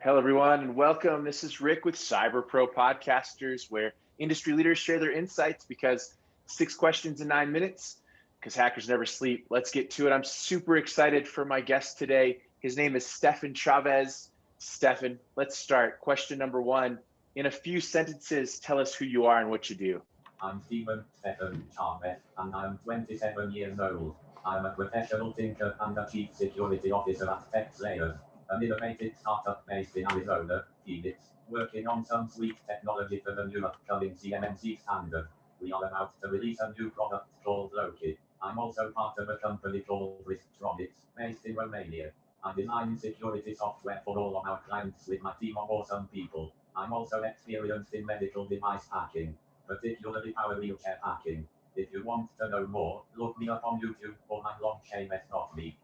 Hello, everyone, and welcome. This is Rick with Cyber Pro Podcasters, where industry leaders share their insights because 6 questions in 9 minutes, because hackers never sleep. Let's get to it. I'm super excited for my guest today. His name is Stephen Chavez. Stefan, let's start. Question number one. In a few sentences, tell us who you are and what you do. I'm Stephen Chavez, and I'm 27 years old. I'm a professional thinker and a chief security officer at TechSlayers, an innovative startup based in Arizona, Phoenix, working on some sweet technology for the new upcoming CMMC standard. We are about to release a new product called Loki. I'm also part of a company called Risktronics, based in Romania. I design security software for all of our clients with my team of awesome people. I'm also experienced in medical device hacking, particularly power wheelchair hacking. If you want to know more, look me up on YouTube or my blog Chavez.me.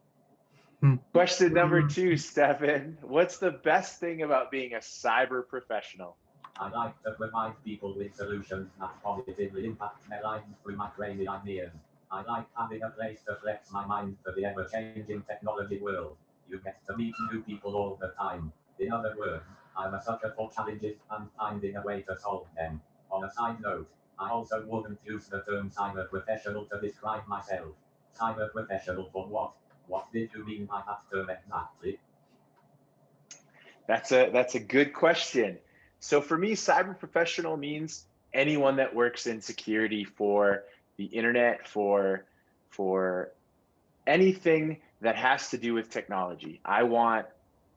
Question number two, Stefan. What's the best thing about being a cyber professional? I like to provide people with solutions that positively impact their lives through my crazy ideas. I like having a place to flex my mind for the ever-changing technology world. You get to meet new people all the time. In other words, I'm a sucker for challenges and finding a way to solve them. On a side note, I also wouldn't use the term cyber professional to describe myself. Cyber professional for what? What did you mean by that term exactly? That's a good question. So for me, cyber professional means anyone that works in security for the internet, for anything that has to do with technology. I want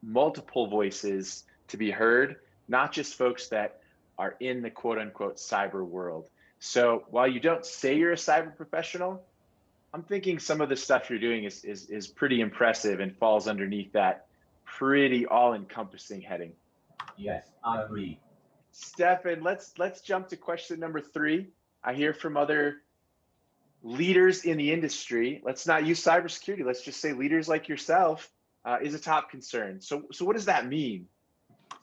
multiple voices to be heard, not just folks that are in the quote unquote cyber world. So while you don't say you're a cyber professional, I'm thinking some of the stuff you're doing is pretty impressive and falls underneath that pretty all-encompassing heading. Yes, I agree. Stefan, let's jump to question number three. I hear from other leaders in the industry. Let's not use cybersecurity. Let's just say leaders like yourself is a top concern. So what does that mean?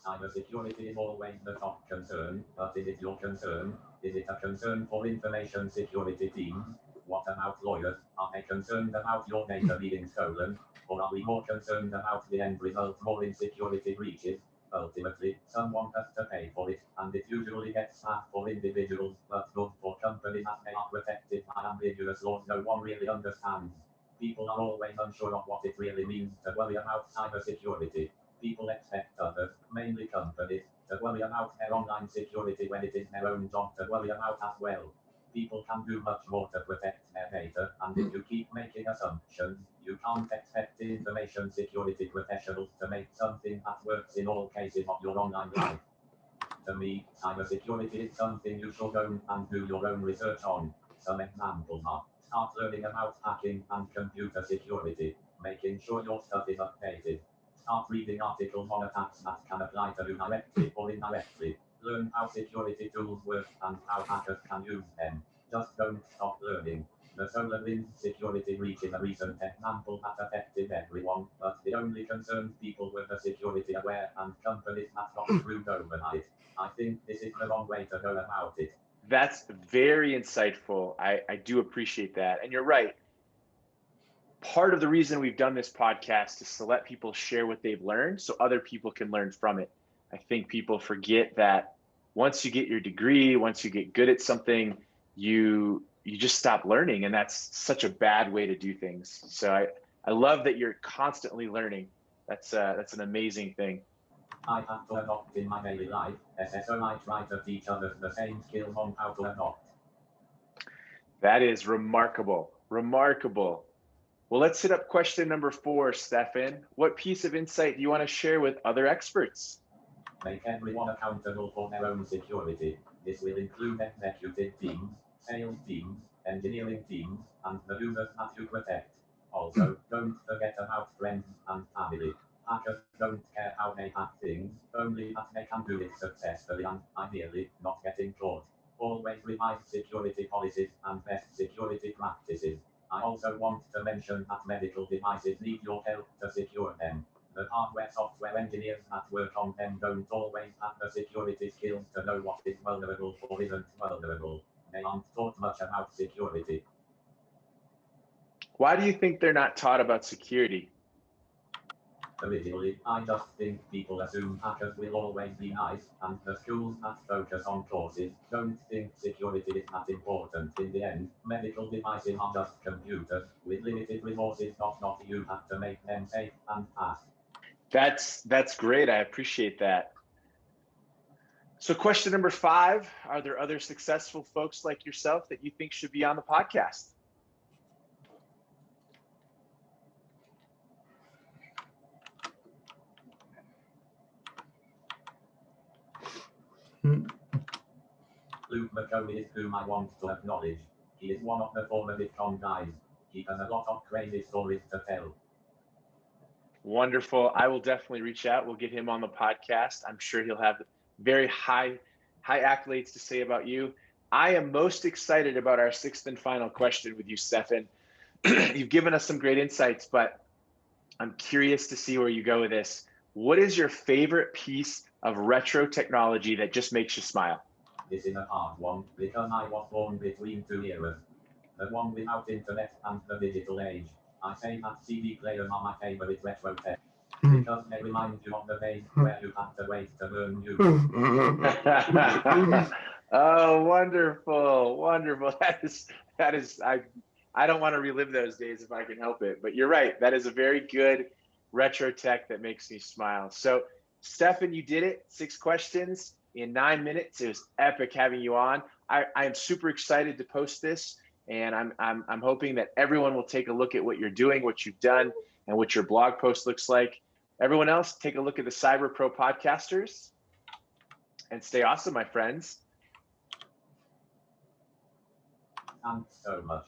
Cybersecurity is always the top concern, but is it your concern? Is it a concern for information security teams? What about lawyers? Are they concerned about your data being stolen? Or are we more concerned about the end result, more insecurity breaches? Ultimately, someone has to pay for it, and it usually gets bad for individuals, but good for companies as they are protected by ambiguous laws no one really understands. People are always unsure of what it really means to worry about cybersecurity. People expect others, mainly companies, to worry about their online security when it is their own job to worry about as well. People can do much more to protect their data, and if you keep making assumptions, you can't expect information security professionals to make something that works in all cases of your online life. To me, cybersecurity is something you should own and do your own research on. Some examples are: start learning about hacking and computer security, making sure your stuff is updated. Start reading articles on attacks that can apply to you directly or indirectly. Learn how security tools work and how hackers can use them. Just don't stop learning. The SolarWinds security breach is a recent example that affected everyone, but it only concerned people who were security aware and companies that got screwed overnight. I think this is the wrong way to go about it. That's very insightful. I do appreciate that. And you're right. Part of the reason we've done this podcast is to let people share what they've learned so other people can learn from it. I think people forget that once you get your degree, once you get good at something, you just stop learning, and that's such a bad way to do things. So I love that you're constantly learning. That's an amazing thing. I have to adopt in my daily life. CSO, I try to teach others the same skills on how to adopt. That is remarkable. Remarkable. Well, let's hit up question number four, Stefan. What piece of insight do you want to share with other experts? Make everyone accountable for their own security. This will include executive teams, sales teams, engineering teams, and the users that you protect. Also, don't forget about friends and family. Hackers don't care how they hack things, only that they can do it successfully and, ideally, not getting caught. Always revise security policies and best security practices. I also want to mention that medical devices need your help to secure them. The hardware software engineers that work on them don't always have the security skills to know what is vulnerable or isn't vulnerable. They aren't taught much about security. Why do you think they're not taught about security? Originally, I just think people assume hackers will always be nice, and the schools that focus on courses don't think security is that important. In the end, medical devices are just computers with limited resources. Not you have to make them safe and fast. That's great. I appreciate that. So question number 5, are there other successful folks like yourself that you think should be on the podcast? Luke McConey is whom I want to acknowledge. He is one of the former VidCon guys. He has a lot of crazy stories to tell. Wonderful. I will definitely reach out. We'll get him on the podcast. I'm sure he'll have very high accolades to say about you. I am most excited about our 6th and final question with you, Stefan. You've given us some great insights, but I'm curious to see where you go with this. What is your favorite piece of retro technology that just makes you smile? This is a hard one, because I was born between 2 eras. The one without internet and the digital age. I say that CD players are my favorite retro tech. Because they remind you of the days where you had to wait to learn music. Oh, wonderful, wonderful. That is, I don't want to relive those days if I can help it, but you're right. That is a very good retro tech that makes me smile. So Stefan, you did it. 6 questions in 9 minutes. It was epic having you on. I am super excited to post this, and I'm hoping that everyone will take a look at what you're doing, what you've done, and what your blog post looks like. Everyone else, take a look at the Cyber Pro Podcasters and stay awesome, my friends. Thanks so much.